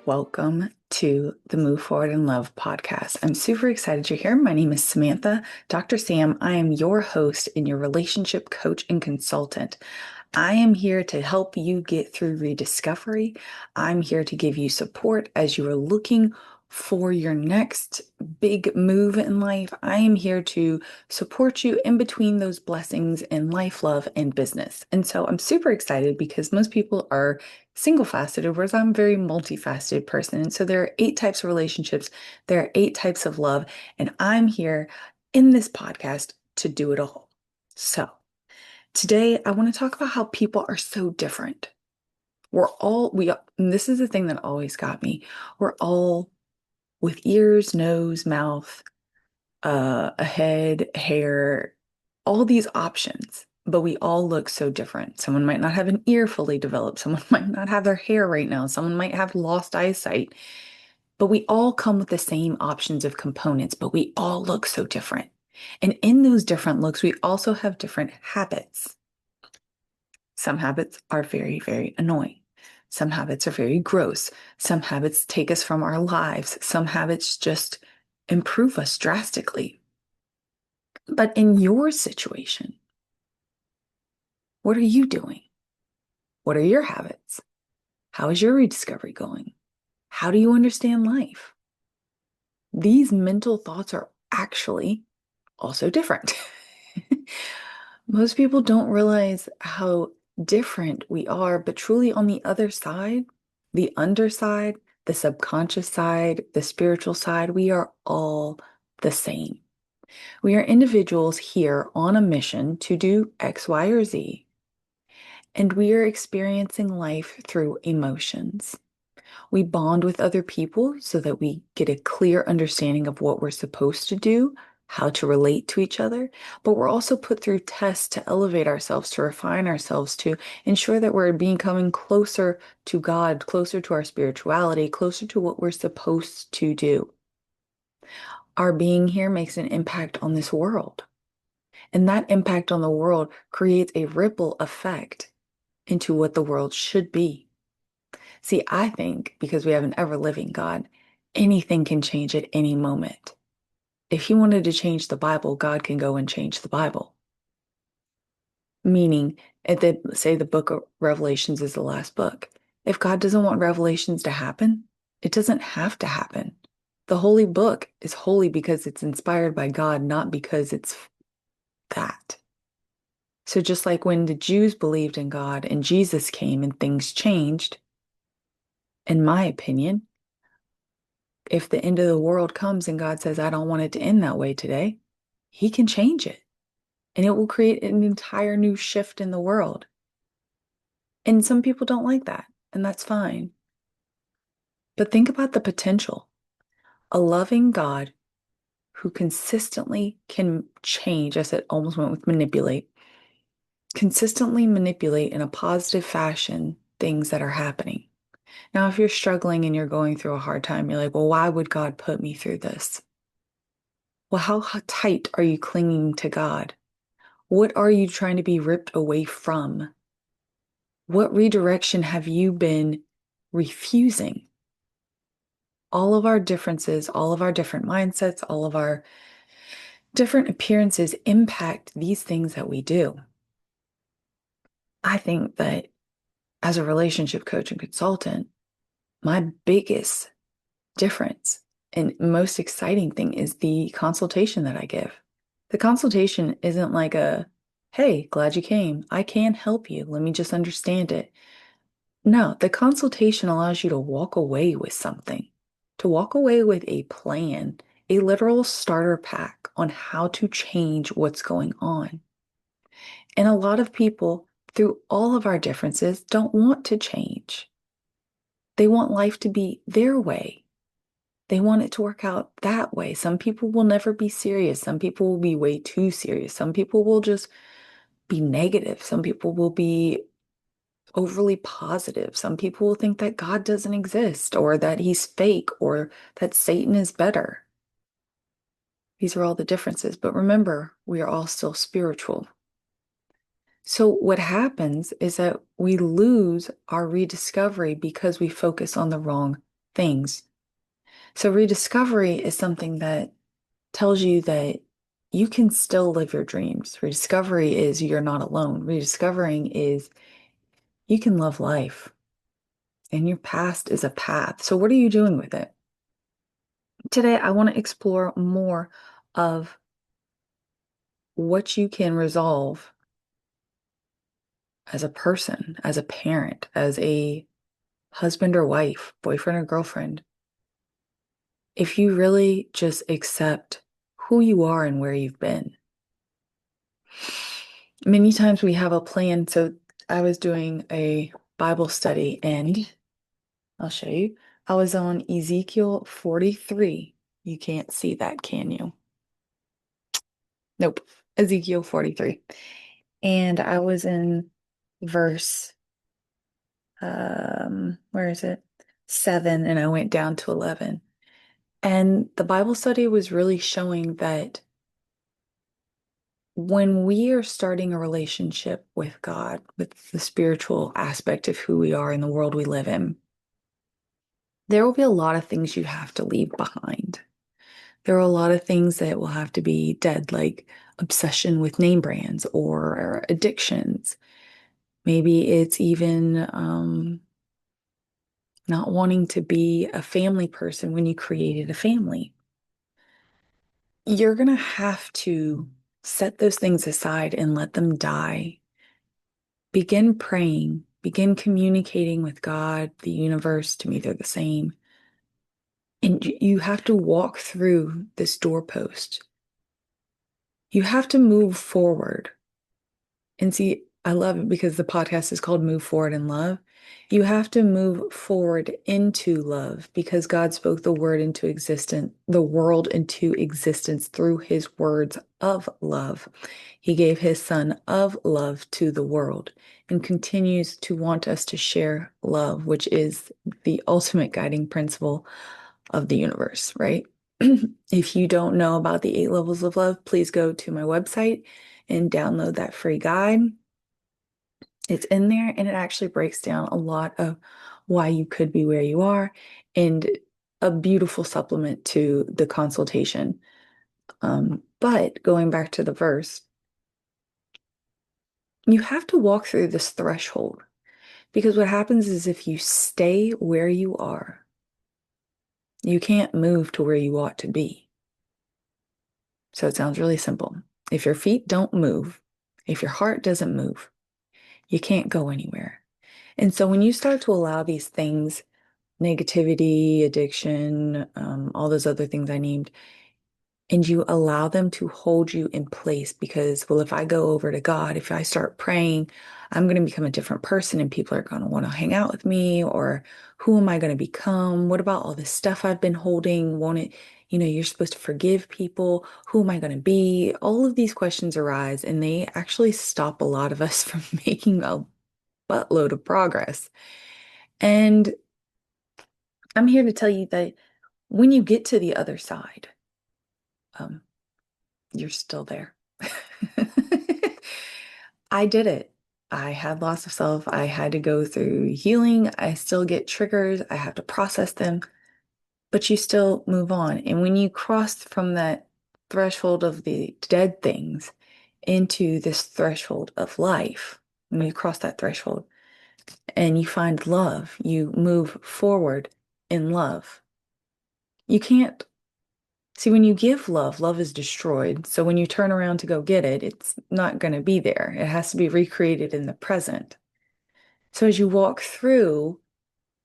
welcome to the Move Forward in Love podcast. I'm super excited you're here. My name is Samantha, Dr. Sam. I am your host and your relationship coach and consultant. I am here to help you get through rediscovery. I'm here to give you support as you are looking for your next big move in life. I am here to support you in between those blessings in life, love, and business. And so I'm super excited because most people are single-faceted, whereas I'm a very multifaceted person. And so there are 8 types of relationships, there are 8 types of love, and I'm here in this podcast to do it all. So today, I want to talk about how people are so different. And this is the thing that always got me. We're all with ears, nose, mouth, a head, hair, all these options, but we all look so different. Someone might not have an ear fully developed. Someone might not have their hair right now. Someone might have lost eyesight, but we all come with the same options of components, but we all look so different. And in those different looks, we also have different habits. Some habits are very, very annoying. Some habits are very gross. Some habits take us from our lives. Some habits just improve us drastically. But in your situation, what are you doing? What are your habits? How is your rediscovery going? How do you understand life? These mental thoughts are actually also different. Most people don't realize how different we are, but truly on the other side, the underside, the subconscious side, the spiritual side, we are all the same. We are individuals here on a mission to do X, Y, or Z, and we are experiencing life through emotions. We bond with other people so that we get a clear understanding of what we're supposed to do, how to relate to each other, but we're also put through tests to elevate ourselves, to refine ourselves, to ensure that we're becoming closer to God, closer to our spirituality, closer to what we're supposed to do. Our being here makes an impact on this world, and that impact on the world creates a ripple effect into what the world should be. See, I think because we have an ever-living God, anything can change at any moment. If he wanted to change the Bible, God can go and change the Bible. Meaning, say the book of Revelations is the last book. If God doesn't want Revelations to happen, it doesn't have to happen. The holy book is holy because it's inspired by God, not because it's that. So just like when the Jews believed in God and Jesus came and things changed, in my opinion, if the end of the world comes and God says, I don't want it to end that way today, he can change it. And it will create an entire new shift in the world. And some people don't like that, and that's fine. But think about the potential. A loving God who consistently can change, I said almost went with manipulate, consistently manipulate in a positive fashion things that are happening. Now, if you're struggling and you're going through a hard time, you're like, well, why would God put me through this? Well, how tight are you clinging to God? What are you trying to be ripped away from? What redirection have you been refusing? All of our differences, all of our different mindsets, all of our different appearances impact these things that we do. I think that as a relationship coach and consultant, my biggest difference and most exciting thing is the consultation that I give. The consultation isn't like hey, glad you came. I can help you. Let me just understand it. No, the consultation allows you to walk away with something, to walk away with a plan, a literal starter pack on how to change what's going on. And a lot of people, through all of our differences, don't want to change. They want life to be their way. They want it to work out that way. Some people will never be serious. Some people will be way too serious. Some people will just be negative. Some people will be overly positive. Some people will think that God doesn't exist or that he's fake or that Satan is better. These are all the differences. But remember, we are all still spiritual. So what happens is that we lose our rediscovery because we focus on the wrong things. So rediscovery is something that tells you that you can still live your dreams. Rediscovery is you're not alone. Rediscovering is you can love life and your past is a path. So what are you doing with it? Today, I want to explore more of what you can resolve as a person, as a parent, as a husband or wife, boyfriend or girlfriend, if you really just accept who you are and where you've been. Many times we have a plan. So I was doing a Bible study and I'll show you. I was on Ezekiel 43. You can't see that, can you? Nope. Ezekiel 43. And I was in verse, where is it? 7, and I went down to 11. And the Bible study was really showing that when we are starting a relationship with God, with the spiritual aspect of who we are in the world we live in, there will be a lot of things you have to leave behind. There are a lot of things that will have to be dead, like obsession with name brands or addictions. Maybe it's even not wanting to be a family person when you created a family. You're going to have to set those things aside and let them die. Begin praying, begin communicating with God, the universe. To me, they're the same. And you have to walk through this doorpost. You have to move forward. And see, I love it because the podcast is called Move Forward in Love. You have to move forward into love because God spoke the word into existence, the world into existence through his words of love. He gave his son of love to the world and continues to want us to share love, which is the ultimate guiding principle of the universe, right? If you don't know about the 8 levels of love, please go to my website and download that free guide. It's in there and it actually breaks down a lot of why you could be where you are and a beautiful supplement to the consultation. But going back to the verse, you have to walk through this threshold because what happens is if you stay where you are, you can't move to where you ought to be. So it sounds really simple. If your feet don't move, if your heart doesn't move, you can't go anywhere. And so when you start to allow these things, negativity, addiction, all those other things I named, and you allow them to hold you in place because, well, if I go over to God, if I start praying, I'm going to become a different person and people are going to want to hang out with me, or who am I going to become? What about all this stuff I've been holding? Won't it, you're supposed to forgive people. Who am I going to be? All of these questions arise and they actually stop a lot of us from making a buttload of progress. And I'm here to tell you that when you get to the other side, um, you're still there. I did it. I had loss of self. I had to go through healing. I still get triggers. I have to process them, but you still move on. And when you cross from that threshold of the dead things into this threshold of life, when you cross that threshold and you find love, you move forward in love. You can't see when you give love, love is destroyed. So when you turn around to go get it, it's not going to be there. It has to be recreated in the present. So as you walk through,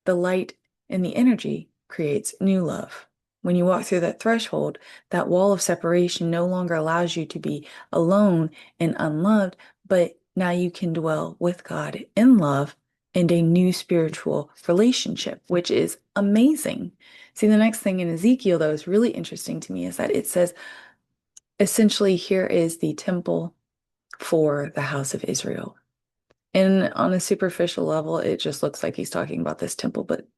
the light and the energy creates new love. When you walk through that threshold, that wall of separation no longer allows you to be alone and unloved, but now you can dwell with God in love and a new spiritual relationship, which is amazing. See, the next thing in Ezekiel, though, is really interesting to me is that it says, essentially, here is the temple for the house of Israel. And on a superficial level, it just looks like he's talking about this temple, but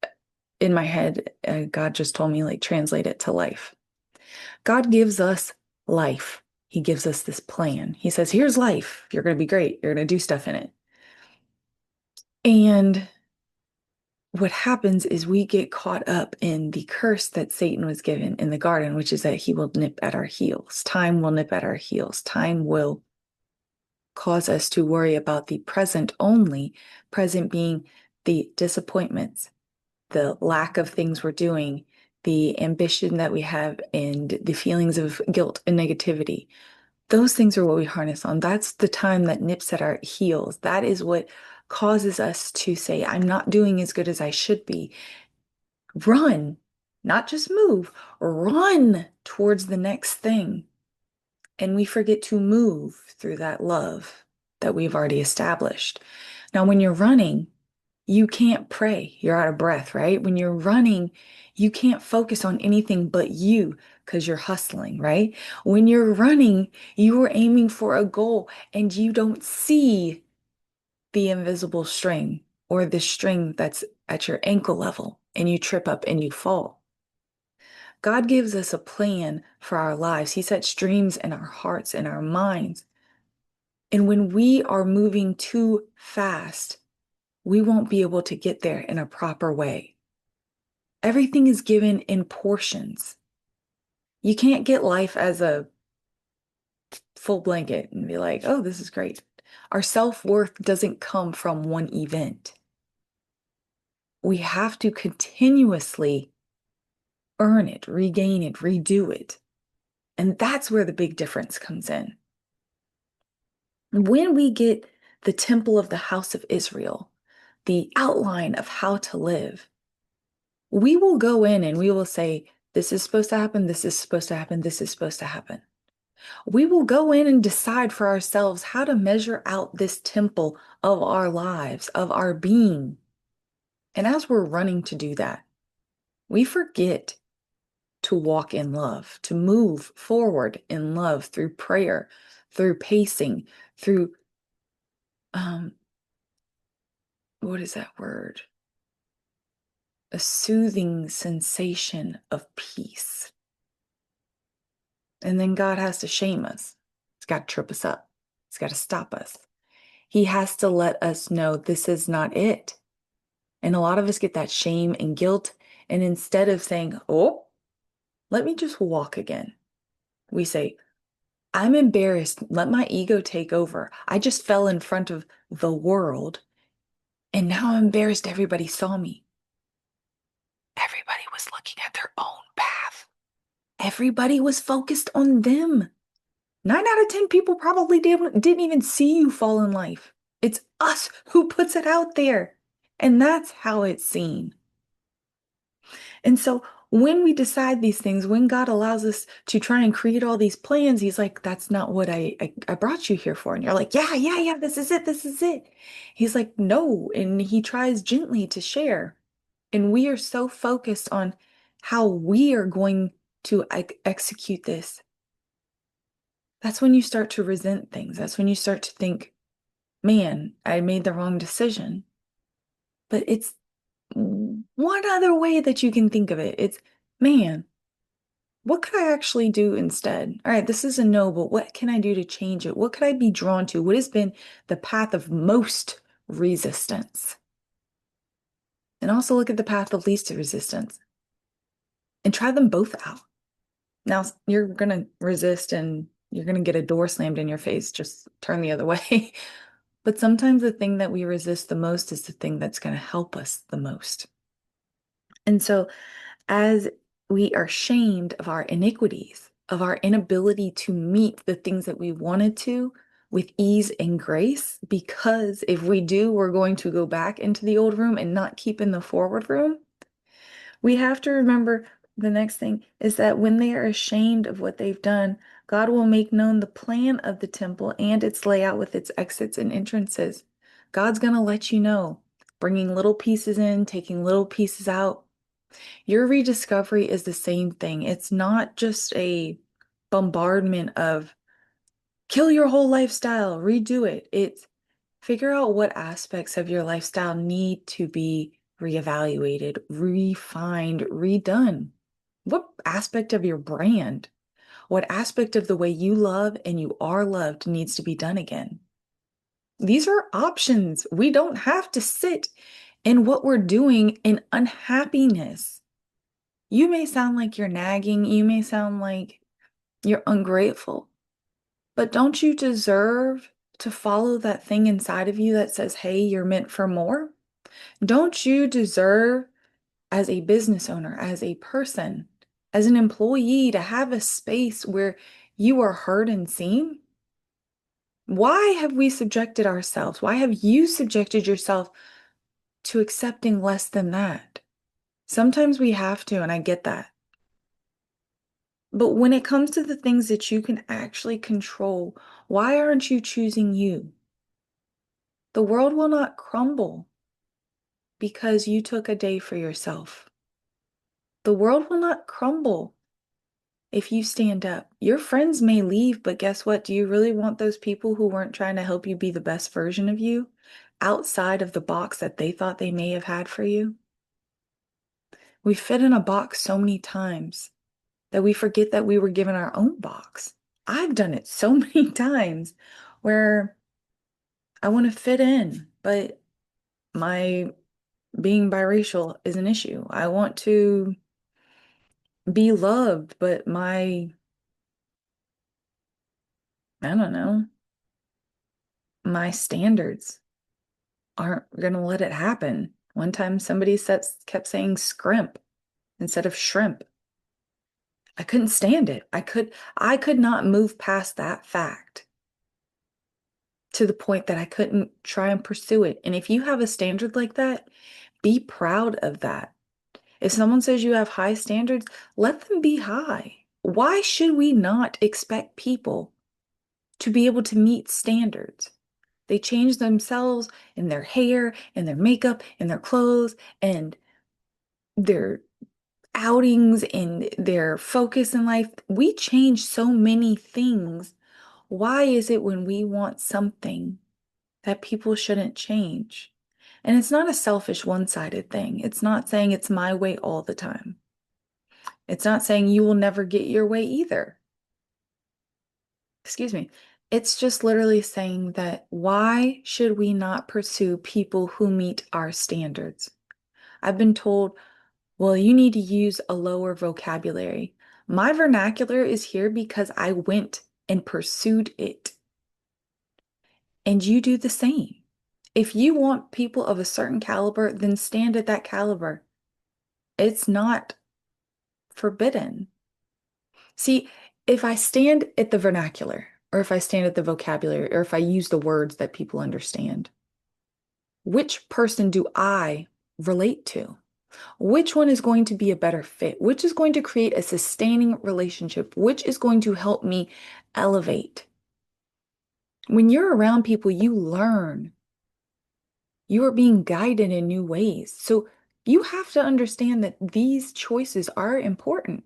in my head, God just told me, like, translate it to life. God gives us life. He gives us this plan. He says, here's life. You're going to be great. You're going to do stuff in it. And what happens is we get caught up in the curse that Satan was given in the garden, which is that he will nip at our heels. Time will nip at our heels. Time will cause us to worry about the present only, present being the disappointments, the lack of things we're doing, the ambition that we have, and the feelings of guilt and negativity. Those things are what we harness on. That's the time that nips at our heels. That is what causes us to say, I'm not doing as good as I should be. Run, not just move, run towards the next thing. And we forget to move through that love that we've already established. Now, when you're running, you can't pray. You're out of breath, right? When you're running, you can't focus on anything but you because you're hustling, right? When you're running, you are aiming for a goal and you don't see the invisible string or the string that's at your ankle level and you trip up and you fall. God gives us a plan for our lives. He sets dreams in our hearts and our minds. And when we are moving too fast, we won't be able to get there in a proper way. Everything is given in portions. You can't get life as a full blanket and be like, oh, this is great. Our self-worth doesn't come from one event. We have to continuously earn it, regain it, redo it. And that's where the big difference comes in. When we get the temple of the house of Israel, the outline of how to live, we will go in and we will say, this is supposed to happen, this is supposed to happen, this is supposed to happen. We will go in and decide for ourselves how to measure out this temple of our lives, of our being. And as we're running to do that, we forget to walk in love, to move forward in love through prayer, through pacing, through, what is that word? A soothing sensation of peace. And then God has to shame us. He's got to trip us up. He's got to stop us. He has to let us know this is not it. And a lot of us get that shame and guilt. And instead of saying, oh, let me just walk again, we say, I'm embarrassed. Let my ego take over. I just fell in front of the world. And now I'm embarrassed everybody saw me. Everybody was looking at their own path. Everybody was focused on them. 9 out of 10 people probably didn't even see you fall in life. It's us who puts it out there. And that's how it's seen. And so when we decide these things, when God allows us to try and create all these plans, he's like, that's not what I brought you here for. And you're like, yeah, this is it, this is it. He's like, no. And he tries gently to share. And we are so focused on how we are going to execute this. That's when you start to resent things. That's when you start to think, man, I made the wrong decision. But it's one other way that you can think of it. It's, man, what could I actually do instead? All right, this is a no, but what can I do to change it? What could I be drawn to? What has been the path of most resistance? And also look at the path of least resistance and try them both out. Now, you're going to resist and you're going to get a door slammed in your face. Just turn the other way. But sometimes the thing that we resist the most is the thing that's going to help us the most. And so as we are shamed of our iniquities, of our inability to meet the things that we wanted to with ease and grace, because if we do, we're going to go back into the old room and not keep in the forward room. We have to remember the next thing is that when they are ashamed of what they've done, God will make known the plan of the temple and its layout with its exits and entrances. God's going to let you know, bringing little pieces in, taking little pieces out. Your rediscovery is the same thing. It's not just a bombardment of kill your whole lifestyle, redo it. It's figure out what aspects of your lifestyle need to be reevaluated, refined, redone. What aspect of your brand, what aspect of the way you love and you are loved needs to be done again? These are options. We don't have to sit in what we're doing in unhappiness. You may sound like you're nagging, you may sound like you're ungrateful, but don't you deserve to follow that thing inside of you that says, hey, you're meant for more? Don't you deserve, as a business owner, as a person, as an employee, to have a space where you are heard and seen? Why have we subjected ourselves? Why have you subjected yourself to accepting less than that? Sometimes we have to, and I get that. But when it comes to the things that you can actually control, why aren't you choosing you? The world will not crumble because you took a day for yourself. The world will not crumble if you stand up. Your friends may leave, but guess what? Do you really want those people who weren't trying to help you be the best version of you outside of the box that they thought they may have had for you? We fit in a box so many times that we forget that we were given our own box. I've done it so many times where I want to fit in, but my being biracial is an issue. I want to be loved, but I don't know, my standards aren't going to let it happen. One time somebody kept saying scrimp instead of shrimp. I couldn't stand it. I could not move past that fact to the point that I couldn't try and pursue it. And if you have a standard like that, be proud of that. If someone says you have high standards, let them be high. Why should we not expect people to be able to meet standards? They change themselves in their hair, in their makeup, in their clothes, and their outings, and their focus in life. We change so many things. Why is it when we want something that people shouldn't change? And it's not a selfish, one-sided thing. It's not saying it's my way all the time. It's not saying you will never get your way either. Excuse me. It's just literally saying that why should we not pursue people who meet our standards? I've been told, well, you need to use a lower vocabulary. My vernacular is here because I went and pursued it. And you do the same. If you want people of a certain caliber, then stand at that caliber. It's not forbidden. See, if I stand at the vernacular, or if I stand at the vocabulary, or if I use the words that people understand, which person do I relate to? Which one is going to be a better fit? Which is going to create a sustaining relationship? Which is going to help me elevate? When you're around people, you learn. You are being guided in new ways. So you have to understand that these choices are important.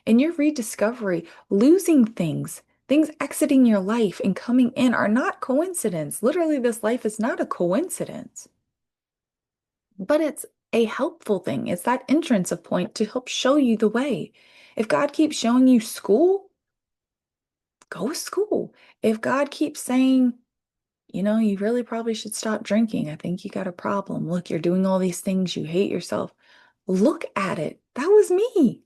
In your rediscovery, losing things exiting your life and coming in are not coincidence. Literally, this life is not a coincidence, but it's a helpful thing. It's that entrance of point to help show you the way. If God keeps showing you school, go to school. If God keeps saying, you really probably should stop drinking. I think you got a problem. Look, you're doing all these things. You hate yourself. Look at it. That was me.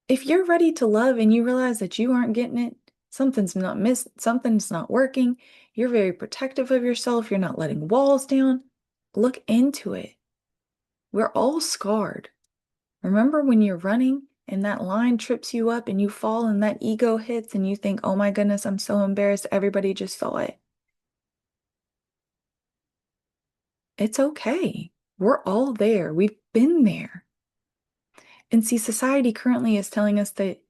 If you're ready to love and you realize that you aren't getting it, something's not working, you're very protective of yourself, you're not letting walls down, look into it. We're all scarred. Remember when you're running and that line trips you up and you fall and that ego hits and you think, oh my goodness, I'm so embarrassed. Everybody just saw it. It's okay. We're all there. We've been there. And see, society currently is telling us that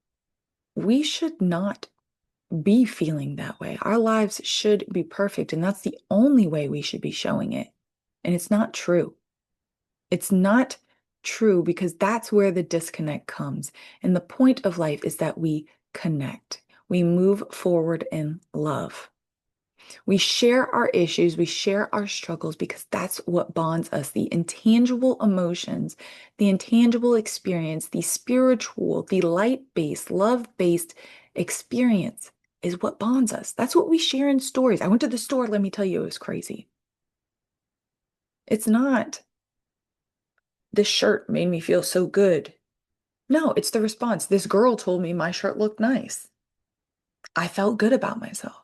we should not be feeling that way. Our lives should be perfect, and that's the only way we should be showing it. And it's not true. It's not true because that's where the disconnect comes. And the point of life is that we connect. We move forward in love. We share our issues, we share our struggles because that's what bonds us. The intangible emotions, the intangible experience, the spiritual, the light-based, love-based experience is what bonds us. That's what we share in stories. I went to the store, let me tell you, it was crazy. It's not, this shirt made me feel so good. No, it's the response. This girl told me my shirt looked nice. I felt good about myself.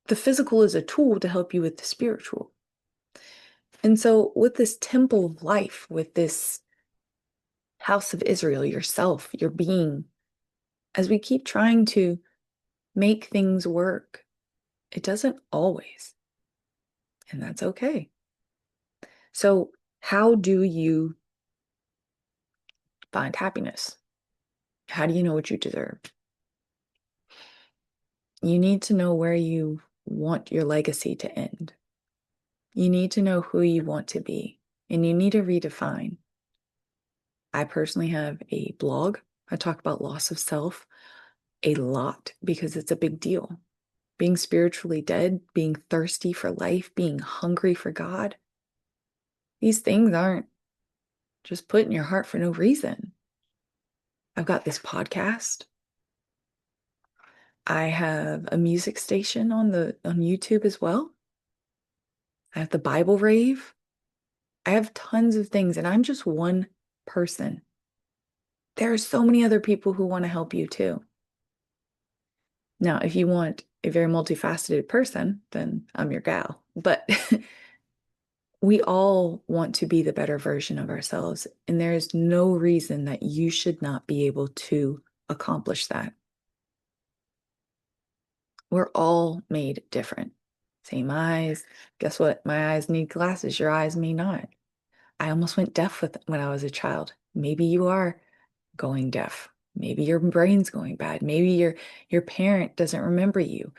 The physical is a tool to help you with the spiritual. And so, with this temple of life, with this house of Israel, yourself, your being, as we keep trying to make things work, it doesn't always. And that's okay. So, how do you find happiness? How do you know what you deserve? You need to know where you want your legacy to end. You need to know who you want to be, and you need to redefine. I personally have a blog. I talk about loss of self a lot because it's a big deal. Being spiritually dead, being thirsty for life, being hungry for God, these things aren't just put in your heart for no reason. I've got this podcast. I have a music station on YouTube as well. I have the Bible rave. I have tons of things, and I'm just one person. There are so many other people who want to help you too. Now, if you want a very multifaceted person, then I'm your gal. But we all want to be the better version of ourselves, and there is no reason that you should not be able to accomplish that. We're all made different. Same eyes. Guess what? My eyes need glasses. Your eyes may not. I almost went deaf when I was a child. Maybe you are going deaf. Maybe your brain's going bad. Maybe your parent doesn't remember you.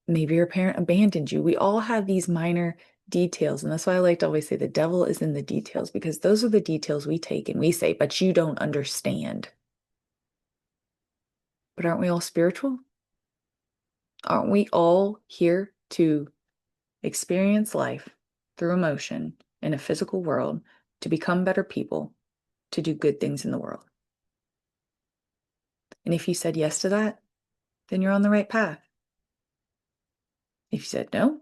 Maybe your parent abandoned you. We all have these minor details. And that's why I like to always say the devil is in the details, because those are the details we take and we say, but you don't understand. But aren't we all spiritual? Aren't we all here to experience life through emotion in a physical world, to become better people, to do good things in the world? And if you said yes to that, then you're on the right path. If you said no,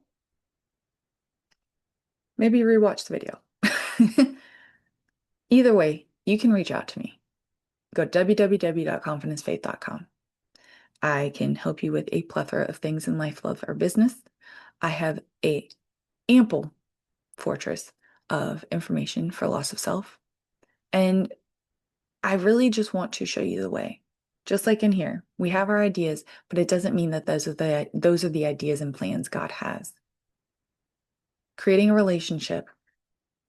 maybe rewatch the video. Either way, you can reach out to me. Go to www.confidencefaith.com. I can help you with a plethora of things in life, love, or business. I have a ample fortress of information for loss of self. And I really just want to show you the way. Just like in here, we have our ideas, but it doesn't mean that those are the ideas and plans God has. Creating a relationship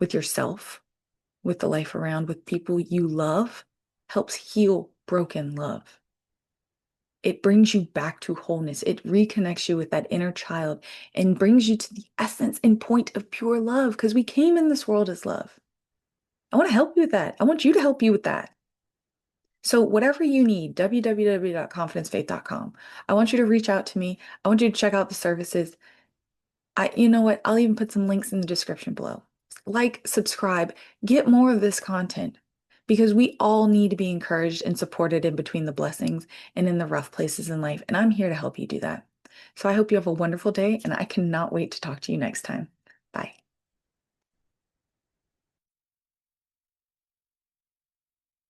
with yourself, with the life around, with people you love, helps heal broken love. It brings you back to wholeness. It reconnects you with that inner child and brings you to the essence and point of pure love, because we came in this world as love. I want to help you with that. I want you to help you with that. So whatever you need, www.confidencefaith.com. I want you to reach out to me. I want you to check out the services. You know what? I'll even put some links in the description below. Like, subscribe, get more of this content, because we all need to be encouraged and supported in between the blessings and in the rough places in life. And I'm here to help you do that. So I hope you have a wonderful day, and I cannot wait to talk to you next time. Bye.